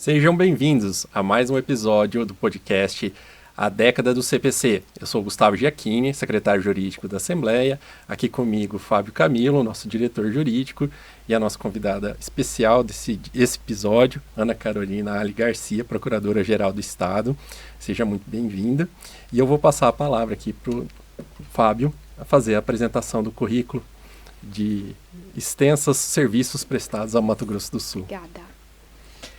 Sejam bem-vindos a mais um episódio do podcast A Década do CPC. Eu sou Gustavo Giacchini, secretário jurídico da Assembleia. Aqui comigo Fábio Camilo, nosso diretor jurídico, e a nossa convidada especial desse episódio, Ana Carolina Ali Garcia, procuradora-geral do Estado. Seja muito bem-vinda. E eu vou passar a palavra aqui para o Fábio a fazer a apresentação do currículo de extensos serviços prestados ao Mato Grosso do Sul. Obrigada.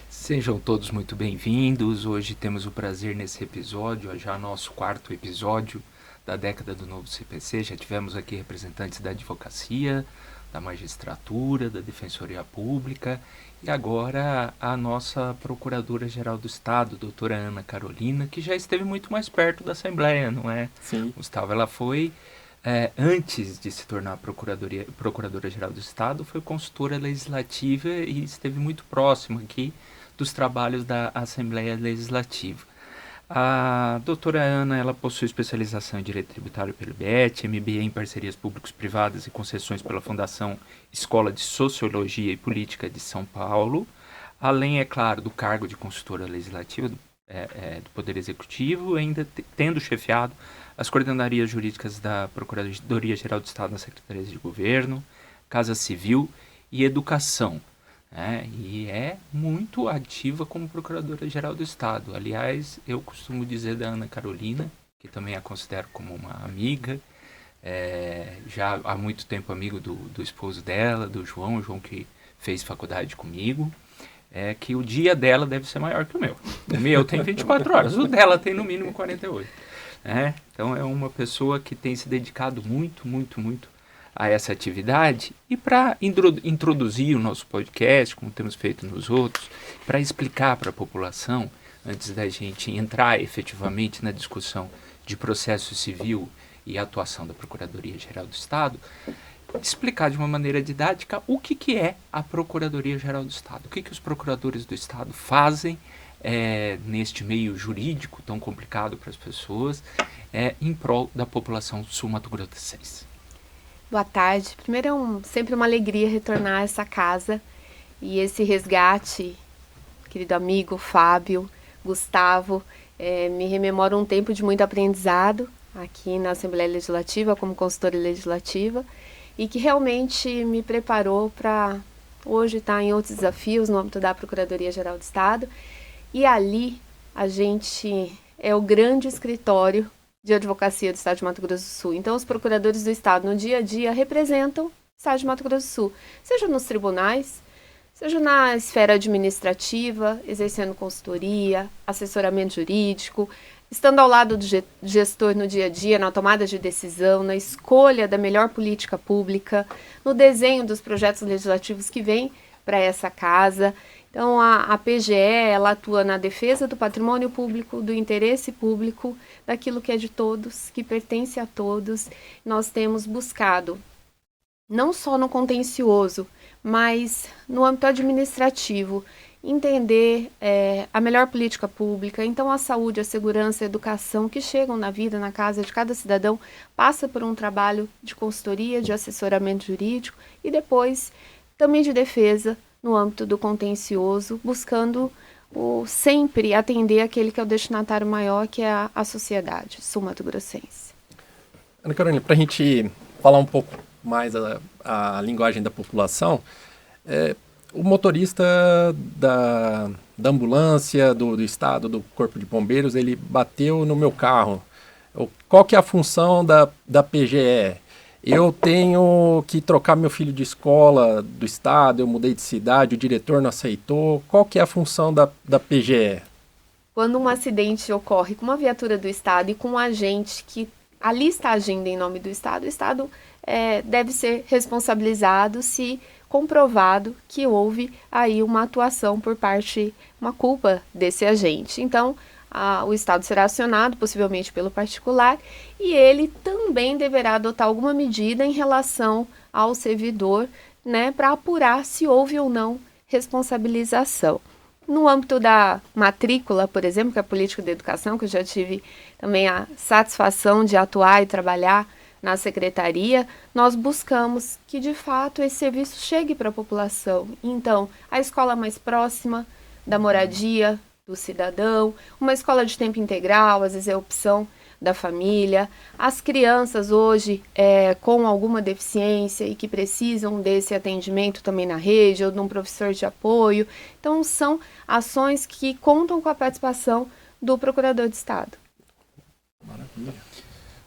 Sejam todos muito bem-vindos. Hoje temos o prazer nesse episódio, já nosso quarto episódio da década do novo CPC. Já tivemos aqui representantes da advocacia, da magistratura, da defensoria pública e agora a nossa procuradora-geral do Estado, doutora Ana Carolina, que já esteve muito mais perto da Assembleia, não é? Sim. Gustavo, ela foi, antes de se tornar procuradora-geral do Estado, foi consultora legislativa e esteve muito próximo aqui dos trabalhos da Assembleia Legislativa. A doutora Ana, ela possui especialização em Direito Tributário pelo IBET, MBA em Parcerias Públicos-Privadas e Concessões pela Fundação Escola de Sociologia e Política de São Paulo, além, é claro, do cargo de consultora legislativa do Poder Executivo, ainda tendo chefiado as coordenarias jurídicas da Procuradoria-Geral do Estado nas Secretarias de Governo, Casa Civil e Educação. E é muito ativa como Procuradora-Geral do Estado. Aliás, eu costumo dizer da Ana Carolina, que também a considero como uma amiga, já há muito tempo amigo do esposo dela, do João que fez faculdade comigo, que o dia dela deve ser maior que o meu. O meu tem 24 horas, o dela tem no mínimo 48. Então é uma pessoa que tem se dedicado muito a essa atividade. E para introduzir o nosso podcast, como temos feito nos outros, para explicar para a população, antes da gente entrar efetivamente na discussão de processo civil e atuação da Procuradoria-Geral do Estado, explicar de uma maneira didática o que é a Procuradoria-Geral do Estado, o que os procuradores do Estado fazem neste meio jurídico tão complicado para as pessoas, em prol da população sul-mato-grossense. Boa tarde. Primeiro sempre uma alegria retornar a essa casa e esse resgate, querido amigo Fábio, Gustavo, me rememora um tempo de muito aprendizado aqui na Assembleia Legislativa como consultora legislativa e que realmente me preparou para hoje estar em outros desafios no âmbito da Procuradoria-Geral do Estado. E ali a gente é o grande escritório de advocacia do Estado de Mato Grosso do Sul. Então, os procuradores do Estado, no dia a dia, representam o Estado de Mato Grosso do Sul, seja nos tribunais, seja na esfera administrativa, exercendo consultoria, assessoramento jurídico, estando ao lado do gestor no dia a dia, na tomada de decisão, na escolha da melhor política pública, no desenho dos projetos legislativos que vêm para essa casa. Então, a PGE, ela atua na defesa do patrimônio público, do interesse público, daquilo que é de todos, que pertence a todos. Nós temos buscado, não só no contencioso, mas no âmbito administrativo, entender a melhor política pública. Então, a saúde, a segurança, a educação que chegam na vida, na casa de cada cidadão, passa por um trabalho de consultoria, de assessoramento jurídico e depois também de defesa, no âmbito do contencioso, buscando sempre atender aquele que é o destinatário maior, que é a sociedade sul-mato-grossense. Ana Carolina, para a gente falar um pouco mais a linguagem da população, o motorista da ambulância, do Estado, do Corpo de Bombeiros, ele bateu no meu carro. Qual que é a função da PGE? Eu tenho que trocar meu filho de escola do Estado, eu mudei de cidade, o diretor não aceitou. Qual que é a função da PGE? Quando um acidente ocorre com uma viatura do Estado e com um agente que ali está agindo em nome do Estado, o Estado deve ser responsabilizado se comprovado que houve aí uma atuação por parte, uma culpa desse agente. Então, o Estado será acionado, possivelmente pelo particular, e ele também deverá adotar alguma medida em relação ao servidor, para apurar se houve ou não responsabilização. No âmbito da matrícula, por exemplo, que é a política de educação, que eu já tive também a satisfação de atuar e trabalhar na secretaria, nós buscamos que, de fato, esse serviço chegue para a população. Então, a escola mais próxima, da moradia do cidadão, uma escola de tempo integral, às vezes é opção da família, as crianças hoje com alguma deficiência e que precisam desse atendimento também na rede ou de um professor de apoio. Então, são ações que contam com a participação do Procurador de Estado. Maravilha.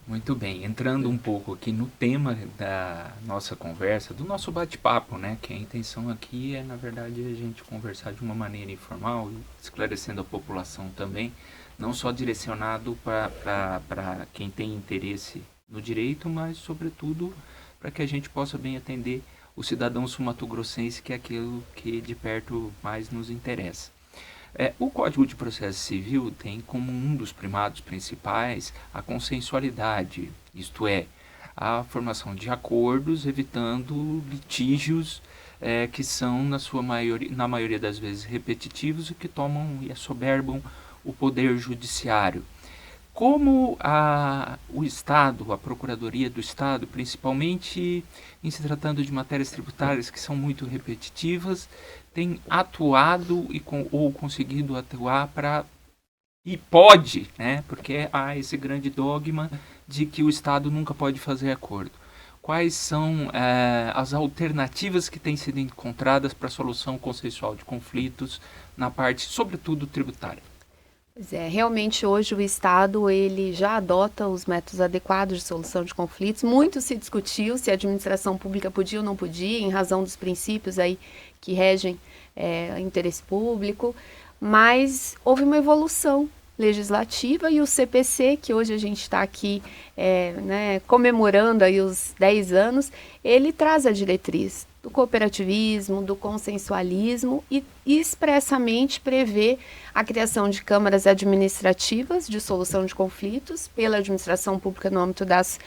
Muito bem, entrando um pouco aqui no tema da nossa conversa, do nosso bate-papo, né? Que a intenção aqui é, na verdade, a gente conversar de uma maneira informal, esclarecendo a população também, não só direcionado para quem tem interesse no direito, mas, sobretudo, para que a gente possa bem atender o cidadão sul-mato-grossense, que é aquilo que de perto mais nos interessa. O Código de Processo Civil tem como um dos primados principais a consensualidade, isto é, a formação de acordos, evitando litígios que são, na maioria das vezes, repetitivos e que tomam e assoberbam o poder judiciário. Como o Estado, a Procuradoria do Estado, principalmente em se tratando de matérias tributárias que são muito repetitivas, tem atuado ou conseguido atuar e pode, né? Porque há esse grande dogma de que o Estado nunca pode fazer acordo. Quais são as alternativas que têm sido encontradas para a solução consensual de conflitos na parte, sobretudo, tributária? Pois é, realmente hoje o Estado ele já adota os métodos adequados de solução de conflitos. Muito se discutiu se a administração pública podia ou não podia, em razão dos princípios aí que regem o interesse público, mas houve uma evolução legislativa e o CPC, que hoje a gente está aqui comemorando aí os 10 anos, ele traz a diretriz do cooperativismo, do consensualismo e expressamente prevê a criação de câmaras administrativas de solução de conflitos pela administração pública no âmbito das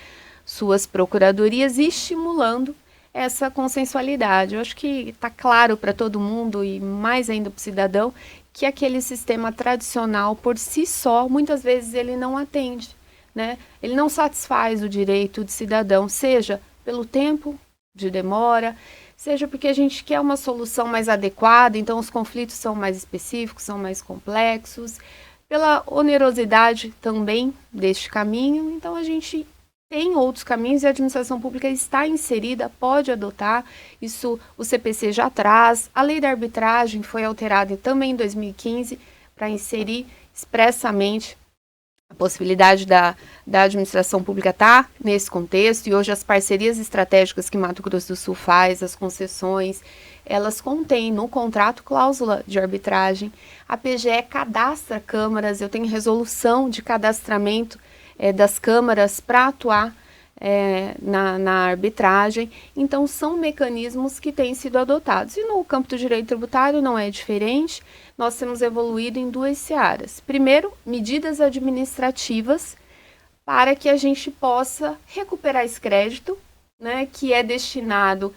suas procuradorias e estimulando essa consensualidade. Eu acho que está claro para todo mundo e mais ainda para o cidadão que aquele sistema tradicional por si só, muitas vezes ele não atende, né? Ele não satisfaz o direito do cidadão, seja pelo tempo de demora, seja porque a gente quer uma solução mais adequada, então os conflitos são mais específicos, são mais complexos, pela onerosidade também deste caminho, então a gente tem outros caminhos e a administração pública está inserida, pode adotar, isso o CPC já traz, a lei da arbitragem foi alterada também em 2015 para inserir expressamente a possibilidade da administração pública estar nesse contexto, e hoje as parcerias estratégicas que Mato Grosso do Sul faz, as concessões, elas contêm no contrato cláusula de arbitragem. A PGE cadastra câmaras, eu tenho resolução de cadastramento das câmaras para atuar na arbitragem. Então, são mecanismos que têm sido adotados. E no campo do direito tributário não é diferente. Nós temos evoluído em duas searas. Primeiro, medidas administrativas para que a gente possa recuperar esse crédito, né, que é destinado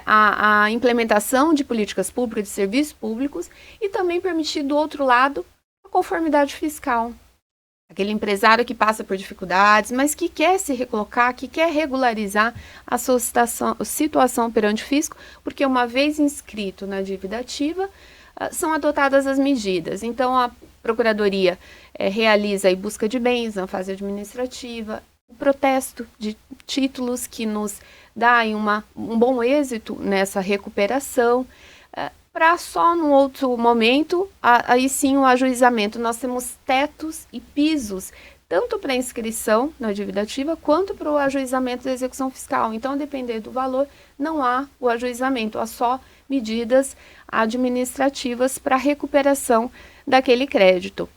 à implementação de políticas públicas, de serviços públicos, e também permitir, do outro lado, a conformidade fiscal. Aquele empresário que passa por dificuldades, mas que quer se recolocar, que quer regularizar a sua situação perante o fisco, porque uma vez inscrito na dívida ativa, são adotadas as medidas. Então, a Procuradoria realiza a busca de bens na fase administrativa, o protesto de títulos que nos dá um bom êxito nessa recuperação, para só num outro momento, aí sim o ajuizamento. Nós temos tetos e pisos, tanto para a inscrição na dívida ativa, quanto para o ajuizamento da execução fiscal. Então, a depender do valor, não há o ajuizamento, há só medidas administrativas para recuperação daquele crédito.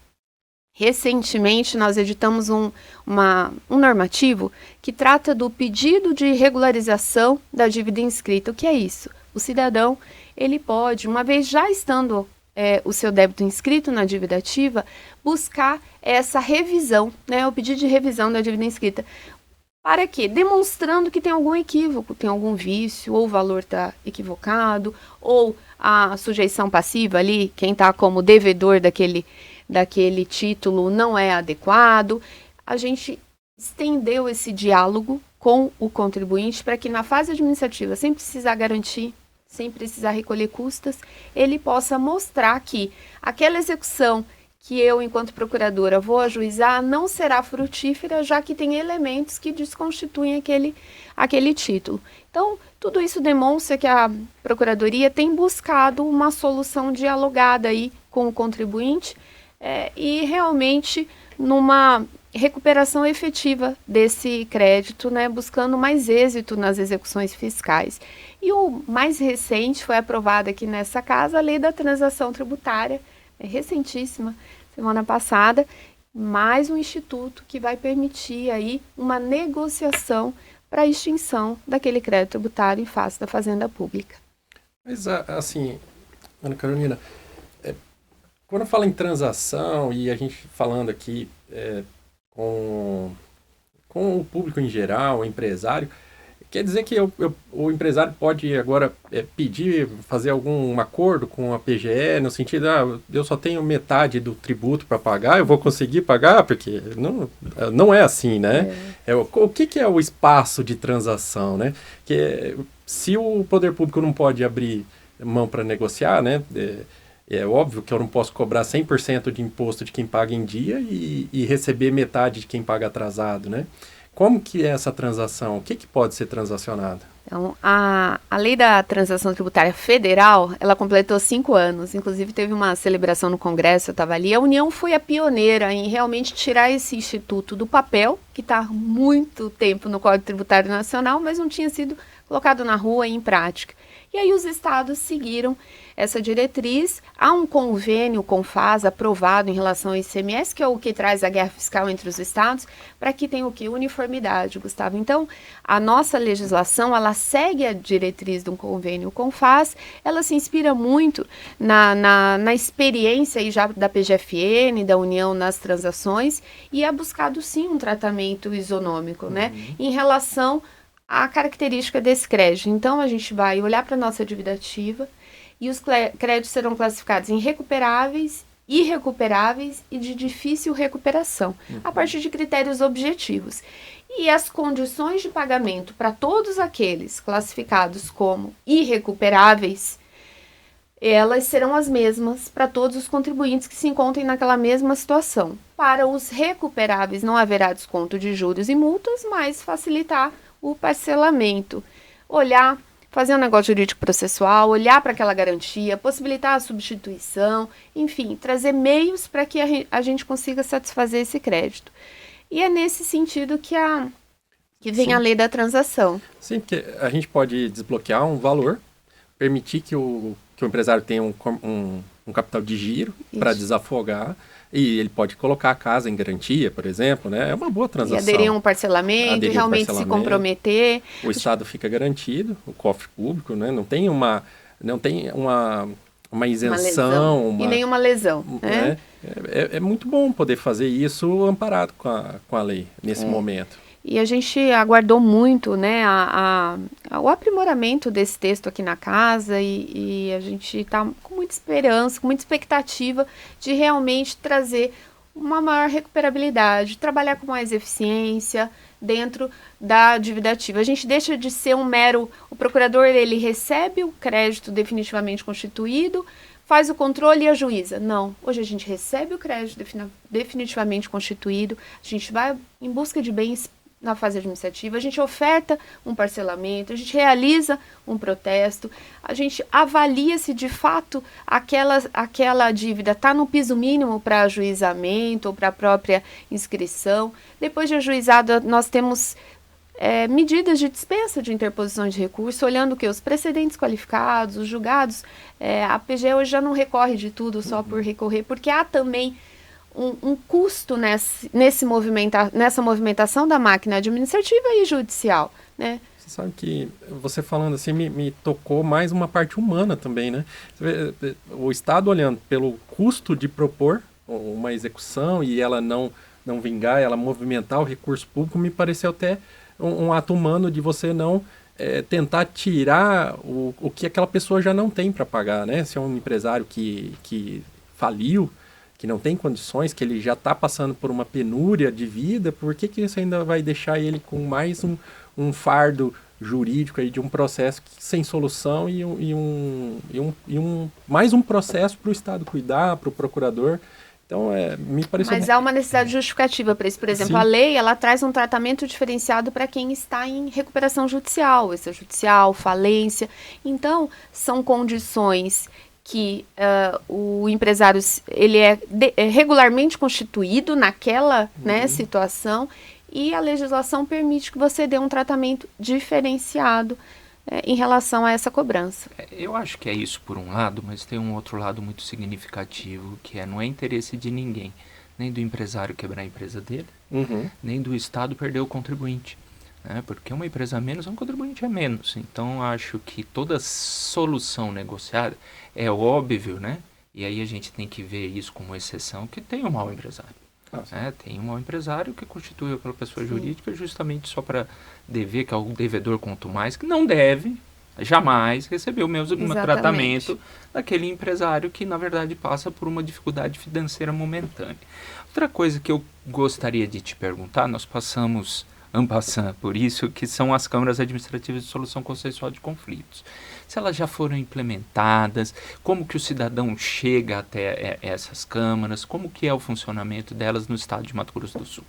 Recentemente, nós editamos um normativo que trata do pedido de regularização da dívida inscrita. O que é isso? O cidadão, ele pode, uma vez já estando o seu débito inscrito na dívida ativa, buscar essa revisão, né, o pedido de revisão da dívida inscrita. Para quê? Demonstrando que tem algum equívoco, tem algum vício, ou o valor está equivocado, ou a sujeição passiva ali, quem está como devedor daquele título não é adequado. A gente estendeu esse diálogo com o contribuinte para que na fase administrativa, sem precisar garantir, sem precisar recolher custas, ele possa mostrar que aquela execução que eu, enquanto procuradora, vou ajuizar, não será frutífera, já que tem elementos que desconstituem aquele título. Então, tudo isso demonstra que a Procuradoria tem buscado uma solução dialogada aí com o contribuinte e realmente numa recuperação efetiva desse crédito, né, buscando mais êxito nas execuções fiscais. E o mais recente foi aprovada aqui nessa casa a Lei da Transação Tributária, recentíssima, semana passada, mais um instituto que vai permitir aí uma negociação para a extinção daquele crédito tributário em face da Fazenda Pública. Mas, assim, Ana Carolina, quando fala em transação e a gente falando aqui com o público em geral, o empresário, quer dizer que o empresário pode agora pedir, fazer algum acordo com a PGE, no sentido, eu só tenho metade do tributo para pagar, eu vou conseguir pagar? Porque não é assim, né? O que é o espaço de transação, né? Que se o poder público não pode abrir mão para negociar, né? É óbvio que eu não posso cobrar 100% de imposto de quem paga em dia e receber metade de quem paga atrasado, né? Como que é essa transação? O que pode ser transacionado? Então, a Lei da Transação Tributária Federal, ela completou 5 anos. Inclusive, teve uma celebração no Congresso, eu estava ali. A União foi a pioneira em realmente tirar esse instituto do papel, que está há muito tempo no Código Tributário Nacional, mas não tinha sido colocado na rua e em prática. E aí os estados seguiram essa diretriz. Há um convênio com FAS aprovado em relação ao ICMS, que é o que traz a guerra fiscal entre os estados, para que tenha o quê? Uniformidade, Gustavo. Então, a nossa legislação, ela segue a diretriz de um convênio com FAS, ela se inspira muito na experiência aí já da PGFN, da União nas transações, e é buscado sim um tratamento isonômico, né? Em relação à característica desse crédito. Então, a gente vai olhar para a nossa dívida ativa e os créditos serão classificados em recuperáveis, irrecuperáveis e de difícil recuperação, a partir de critérios objetivos. E as condições de pagamento para todos aqueles classificados como irrecuperáveis, elas serão as mesmas para todos os contribuintes que se encontrem naquela mesma situação. Para os recuperáveis não haverá desconto de juros e multas, mas facilitar o parcelamento. Fazer um negócio jurídico processual, olhar para aquela garantia, possibilitar a substituição, enfim, trazer meios para que a gente consiga satisfazer esse crédito. E é nesse sentido que vem a lei da transação. Sim, porque a gente pode desbloquear um valor, permitir que o empresário tenha um capital de giro para desafogar, e ele pode colocar a casa em garantia, por exemplo, né? É uma boa transação. E aderir a um parcelamento, realmente se comprometer. O Estado fica garantido, o cofre público, né? Não tem uma isenção. E nenhuma lesão. Né? É muito bom poder fazer isso amparado com a lei, nesse momento. E a gente aguardou muito, né, o aprimoramento desse texto aqui na casa e a gente está com muita esperança, com muita expectativa de realmente trazer uma maior recuperabilidade, trabalhar com mais eficiência dentro da dívida ativa. A gente deixa de ser o procurador, ele recebe o crédito definitivamente constituído, faz o controle e ajuiza. Não, hoje a gente recebe o crédito definitivamente constituído, a gente vai em busca de bens na fase administrativa, a gente oferta um parcelamento, a gente realiza um protesto, a gente avalia se de fato aquela dívida está no piso mínimo para ajuizamento ou para a própria inscrição. Depois de ajuizado, nós temos medidas de dispensa de interposição de recurso, olhando que os precedentes qualificados, os julgados, a PGE hoje já não recorre de tudo só por recorrer, porque há também um custo nessa movimentação da máquina administrativa e judicial, né? Você sabe que você falando assim me tocou mais uma parte humana também, né? O Estado olhando pelo custo de propor uma execução e ela não vingar, ela movimentar o recurso público, me pareceu até um ato humano de você não tentar tirar o que aquela pessoa já não tem para pagar, né? Se é um empresário que faliu, que não tem condições, que ele já está passando por uma penúria de vida, por que isso ainda vai deixar ele com mais um fardo jurídico aí de um processo sem solução mais um processo para o Estado cuidar, para o procurador. Então, me pareceu... Mas há uma necessidade justificativa para isso. Por exemplo, Sim. A lei, ela traz um tratamento diferenciado para quem está em recuperação judicial, extrajudicial, falência. Então, são condições que o empresário ele é regularmente constituído naquela situação, e a legislação permite que você dê um tratamento diferenciado em relação a essa cobrança. Eu acho que é isso por um lado, mas tem um outro lado muito significativo, que não é interesse de ninguém, nem do empresário quebrar a empresa dele, nem do Estado perder o contribuinte. Porque uma empresa a menos, um contribuinte a menos. Então, acho que toda solução negociada é óbvio, né? E aí a gente tem que ver isso como exceção, que tem um mau empresário. Tem um mau empresário que constituiu pela pessoa jurídica justamente só para dever, que é o devedor quanto mais, que não deve jamais receber o mesmo tratamento daquele empresário que, na verdade, passa por uma dificuldade financeira momentânea. Outra coisa que eu gostaria de te perguntar, nós passamos en passant por isso, que são as câmaras administrativas de solução consensual de conflitos. Se elas já foram implementadas, como que o cidadão chega até essas câmaras, como que é o funcionamento delas no estado de Mato Grosso do Sul?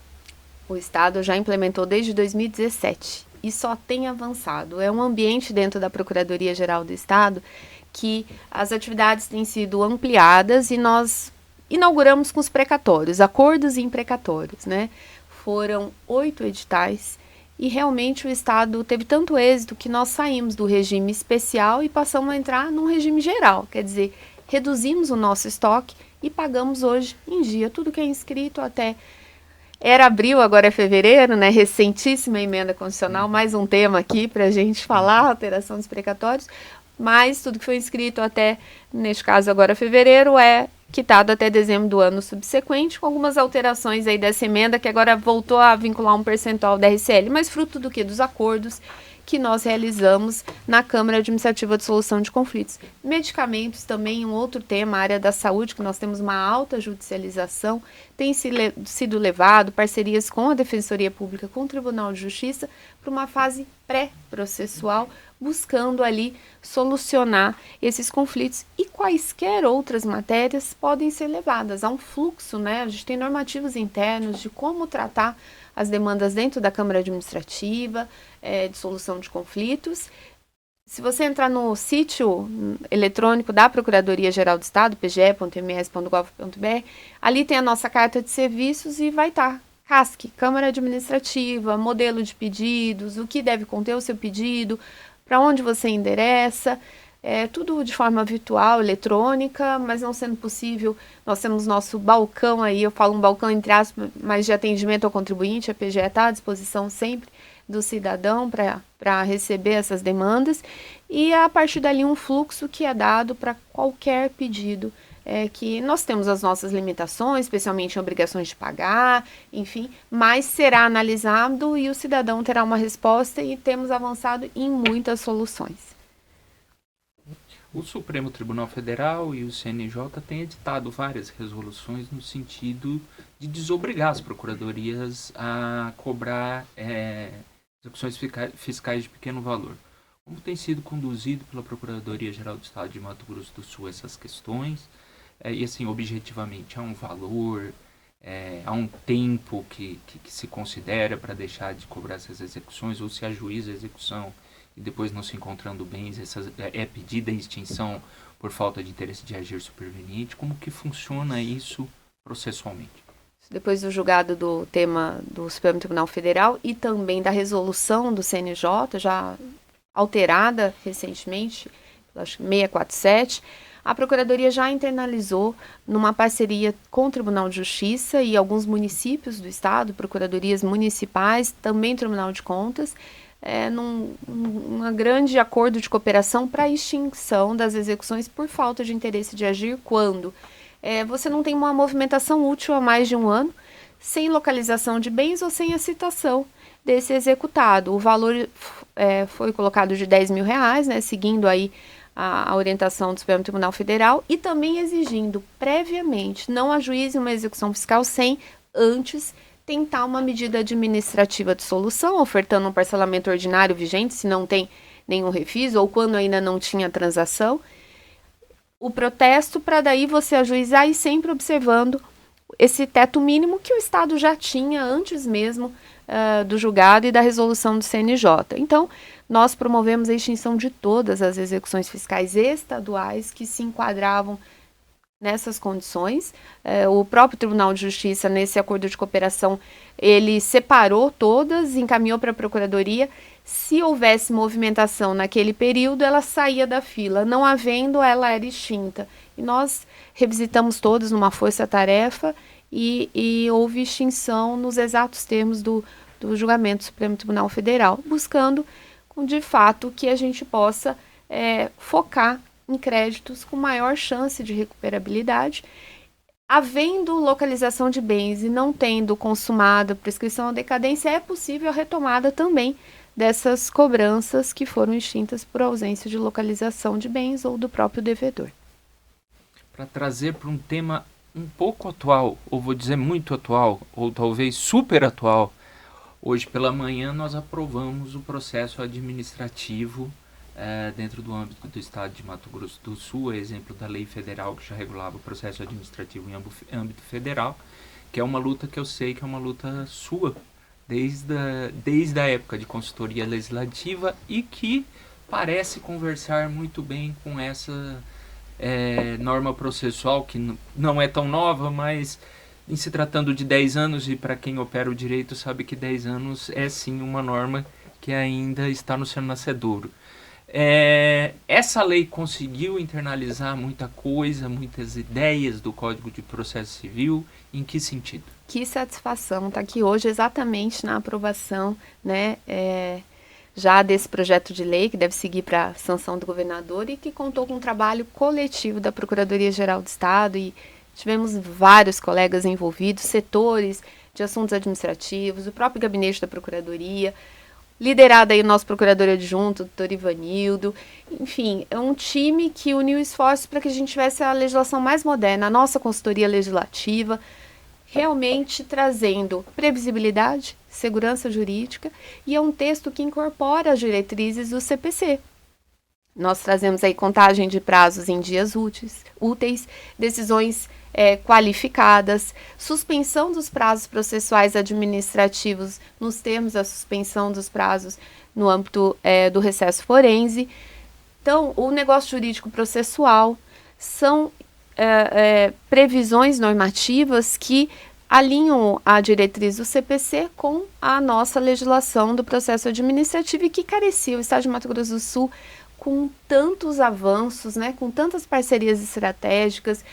O estado já implementou desde 2017 e só tem avançado. É um ambiente dentro da Procuradoria-Geral do Estado que as atividades têm sido ampliadas e nós inauguramos com os precatórios, acordos e imprecatórios, né? Foram 8 editais e realmente o Estado teve tanto êxito que nós saímos do regime especial e passamos a entrar num regime geral. Quer dizer, reduzimos o nosso estoque e pagamos hoje em dia tudo que é inscrito até... Era abril, agora é fevereiro, né? Recentíssima emenda constitucional, mais um tema aqui para a gente falar, alteração dos precatórios, mas tudo que foi inscrito até, neste caso agora fevereiro, é quitado até dezembro do ano subsequente, com algumas alterações aí dessa emenda, que agora voltou a vincular um percentual da RCL, mas fruto do que? Dos acordos que nós realizamos na Câmara Administrativa de Solução de Conflitos. Medicamentos também, um outro tema, a área da saúde, que nós temos uma alta judicialização, tem sido levado, parcerias com a Defensoria Pública, com o Tribunal de Justiça, para uma fase pré-processual, buscando ali solucionar esses conflitos, e quaisquer outras matérias podem ser levadas. Há um fluxo, né? A gente tem normativos internos de como tratar as demandas dentro da Câmara Administrativa, de solução de conflitos. Se você entrar no sítio eletrônico da Procuradoria-Geral do Estado, pge.ms.gov.br, ali tem a nossa carta de serviços e vai estar CASC, Câmara Administrativa, modelo de pedidos, o que deve conter o seu pedido, para onde você endereça, tudo de forma virtual, eletrônica, mas não sendo possível, nós temos nosso balcão aí, eu falo um balcão entre aspas, mas de atendimento ao contribuinte, a PGE está à disposição sempre do cidadão para receber essas demandas, e a partir dali um fluxo que é dado para qualquer pedido, que nós temos as nossas limitações, especialmente em obrigações de pagar, enfim, mas será analisado e o cidadão terá uma resposta, e temos avançado em muitas soluções. O Supremo Tribunal Federal e o CNJ têm editado várias resoluções no sentido de desobrigar as procuradorias a cobrar execuções fiscais de pequeno valor. Como tem sido conduzido pela Procuradoria-Geral do Estado de Mato Grosso do Sul essas questões? E assim, objetivamente, há um valor, há um tempo que se considera para deixar de cobrar essas execuções, ou se ajuiza a execução e depois não se encontrando bens, é pedida a extinção por falta de interesse de agir superveniente? Como que funciona isso processualmente? Depois do julgado do tema do Supremo Tribunal Federal e também da resolução do CNJ, já alterada recentemente, acho que 647, a Procuradoria já internalizou, numa parceria com o Tribunal de Justiça e alguns municípios do Estado, procuradorias municipais, também Tribunal de Contas, num grande acordo de cooperação para a extinção das execuções por falta de interesse de agir quando você não tem uma movimentação útil há mais de um ano, sem localização de bens ou sem a citação desse executado. O valor foi colocado de R$10 mil, né, seguindo aí a orientação do Supremo Tribunal Federal, e também exigindo previamente não ajuize uma execução fiscal sem antes tentar uma medida administrativa de solução, ofertando um parcelamento ordinário vigente, se não tem nenhum refis, ou quando ainda não tinha transação, o protesto para daí você ajuizar e sempre observando esse teto mínimo que o Estado já tinha antes mesmo do julgado e da resolução do CNJ. Então, nós promovemos a extinção de todas as execuções fiscais estaduais que se enquadravam nessas condições. O próprio Tribunal de Justiça, nesse acordo de cooperação, ele separou todas, encaminhou para a Procuradoria. Se houvesse movimentação naquele período, ela saía da fila. Não havendo, ela era extinta. E nós revisitamos todas numa força-tarefa e houve extinção nos exatos termos do julgamento do Supremo Tribunal Federal, buscando, de fato, que a gente possa focar em créditos com maior chance de recuperabilidade. Havendo localização de bens e não tendo consumado prescrição ou decadência, é possível a retomada também dessas cobranças que foram extintas por ausência de localização de bens ou do próprio devedor. Para trazer para um tema um pouco atual, ou vou dizer muito atual, ou talvez super atual, hoje pela manhã nós aprovamos o processo administrativo dentro do âmbito do Estado de Mato Grosso do Sul, exemplo da lei federal que já regulava o processo administrativo em âmbito federal, que é uma luta que eu sei que é uma luta sua, desde a época de consultoria legislativa, e que parece conversar muito bem com essa norma processual, que não é tão nova, mas em se tratando de 10 anos, e para quem opera o direito sabe que 10 anos é sim uma norma que ainda está no seu nascedouro. Essa lei conseguiu internalizar muita coisa, muitas ideias do Código de Processo Civil. Em que sentido? Que satisfação estar aqui hoje exatamente na aprovação, né, já desse projeto de lei que deve seguir para a sanção do governador e que contou com um trabalho coletivo da Procuradoria-Geral do Estado, e tivemos vários colegas envolvidos, setores de assuntos administrativos, o próprio gabinete da Procuradoria, liderado aí o nosso procurador adjunto, o doutor Ivanildo. Enfim, é um time que uniu esforços para que a gente tivesse a legislação mais moderna, a nossa consultoria legislativa, realmente trazendo previsibilidade, segurança jurídica, e é um texto que incorpora as diretrizes do CPC. Nós trazemos aí contagem de prazos em dias úteis, decisões qualificadas, suspensão dos prazos processuais administrativos nos termos da suspensão dos prazos no âmbito do recesso forense. Então, o negócio jurídico processual são previsões normativas que alinham a diretriz do CPC com a nossa legislação do processo administrativo, e que carecia o Estado de Mato Grosso do Sul com tantos avanços, né, com tantas parcerias estratégicas,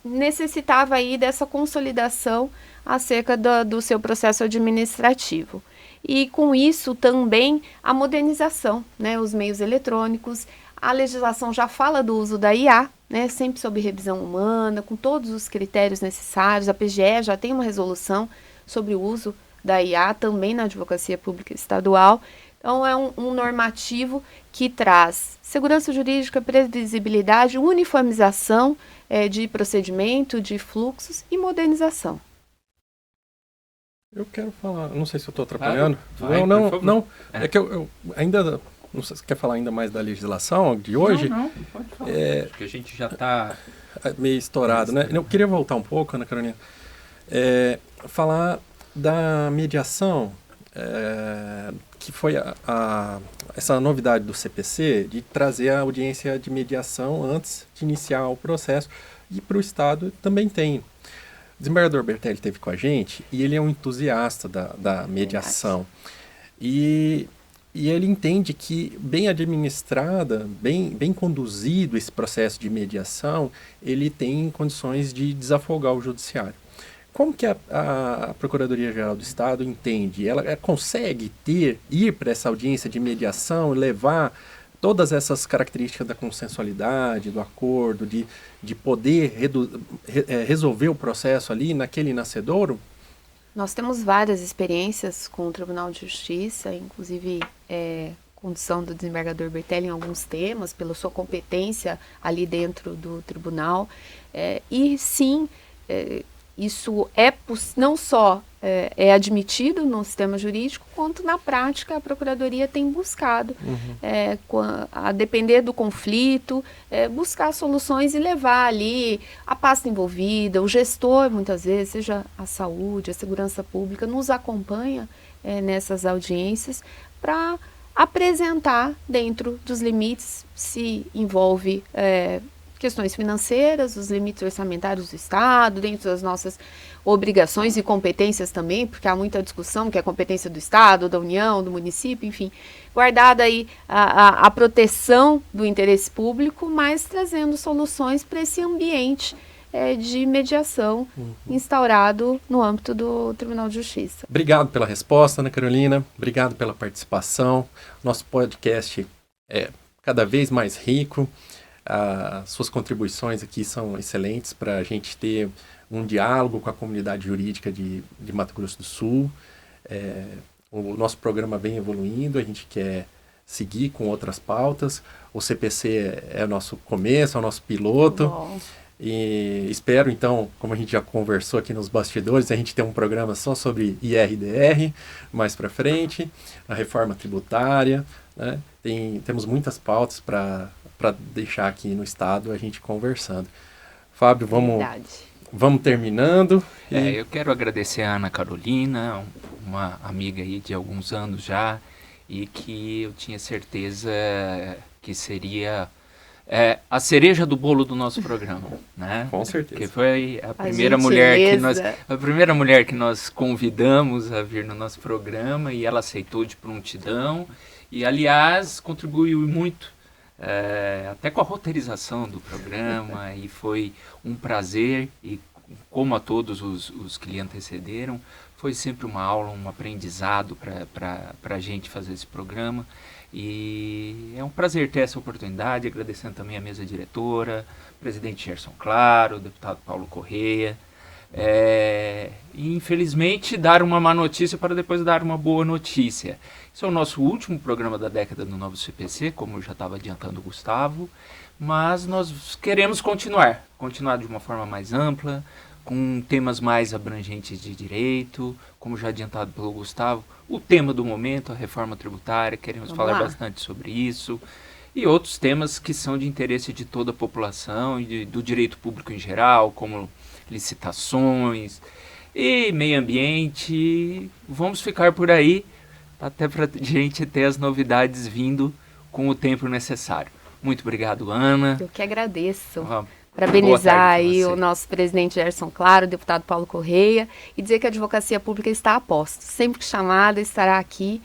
necessitava aí dessa consolidação acerca do seu processo administrativo. E com isso também a modernização, né, os meios eletrônicos. A legislação já fala do uso da IA, né, sempre sob revisão humana, com todos os critérios necessários. A PGE já tem uma resolução sobre o uso da IA também na Advocacia Pública Estadual. Então, é um normativo que traz segurança jurídica, previsibilidade, uniformização de procedimento, de fluxos e modernização. Eu quero falar, não sei se eu estou atrapalhando. Vai, não. É que eu ainda, não sei se você quer falar ainda mais da legislação de hoje. Não, pode falar. Porque a gente já está meio estourado, né? Eu queria voltar um pouco, Ana Carolina, falar da mediação, que foi essa novidade do CPC de trazer a audiência de mediação antes de iniciar o processo, e para o Estado também tem. O desembargador Bertelli esteve com a gente e ele é um entusiasta da mediação. E ele entende que, bem administrada, bem conduzido esse processo de mediação, ele tem condições de desafogar o judiciário. Como que a Procuradoria-Geral do Estado entende? Ela consegue ir para essa audiência de mediação, levar todas essas características da consensualidade, do acordo, de poder resolver o processo ali naquele nascedouro? Nós temos várias experiências com o Tribunal de Justiça, inclusive condução do desembargador Bertelli em alguns temas, pela sua competência ali dentro do tribunal. E sim, isso não só é admitido no sistema jurídico, quanto na prática a Procuradoria tem buscado, a depender do conflito, buscar soluções e levar ali a pasta envolvida, o gestor, muitas vezes, seja a saúde, a segurança pública, nos acompanha nessas audiências para apresentar dentro dos limites, se envolve questões financeiras, os limites orçamentários do Estado, dentro das nossas obrigações e competências também, porque há muita discussão que é competência do Estado, da União, do município, enfim, guardada aí a proteção do interesse público, mas trazendo soluções para esse ambiente de mediação instaurado no âmbito do Tribunal de Justiça. Obrigado pela resposta, Ana Carolina. Obrigado pela participação. Nosso podcast é cada vez mais rico. As suas contribuições aqui são excelentes para a gente ter um diálogo com a comunidade jurídica de Mato Grosso do Sul. O nosso programa vem evoluindo, a gente quer seguir com outras pautas. O CPC é o nosso começo, é o nosso piloto. Bom. E espero, então, como a gente já conversou aqui nos bastidores, a gente tem um programa só sobre IRDR mais para frente, a reforma tributária, né? Temos muitas pautas para deixar aqui no Estado a gente conversando. Fábio, vamos terminando. Eu quero agradecer a Ana Carolina, uma amiga aí de alguns anos já, e que eu tinha certeza que seria a cereja do bolo do nosso programa, né? Com certeza. Que foi a primeira mulher que nós convidamos a vir no nosso programa, e ela aceitou de prontidão e, aliás, contribuiu muito até com a roteirização do programa, e foi um prazer, e como a todos os que lhe antecederam, foi sempre uma aula, um aprendizado para a gente fazer esse programa. E é um prazer ter essa oportunidade, agradecendo também a mesa diretora, presidente Gerson Claro, deputado Paulo Correia. E infelizmente dar uma má notícia para depois dar uma boa notícia. Esse é o nosso último programa da década do novo CPC, como eu já estava adiantando o Gustavo, mas nós queremos continuar de uma forma mais ampla, com temas mais abrangentes de direito, como já adiantado pelo Gustavo, o tema do momento, a reforma tributária, queremos falar bastante sobre isso, e outros temas que são de interesse de toda a população e do direito público em geral, como licitações e meio ambiente. Vamos ficar por aí, até para a gente ter as novidades vindo com o tempo necessário. Muito obrigado, Ana. Eu que agradeço. Parabenizar aí o nosso presidente Gerson Claro, o deputado Paulo Correia, e dizer que a advocacia pública está a posto. Sempre que chamada, estará aqui.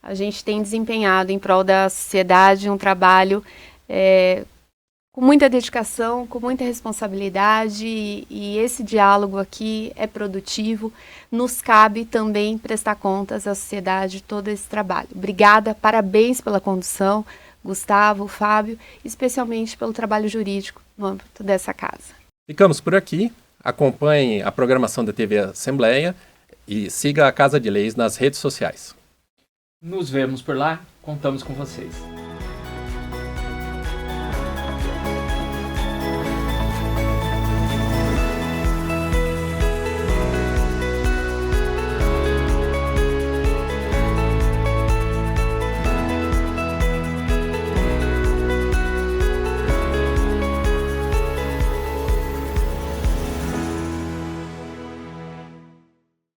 A gente tem desempenhado em prol da sociedade um trabalho com muita dedicação, com muita responsabilidade, e esse diálogo aqui é produtivo. Nos cabe também prestar contas à sociedade de todo esse trabalho. Obrigada, parabéns pela condução, Gustavo, Fábio, especialmente pelo trabalho jurídico no âmbito dessa casa. Ficamos por aqui. Acompanhe a programação da TV Assembleia e siga a Casa de Leis nas redes sociais. Nos vemos por lá, contamos com vocês.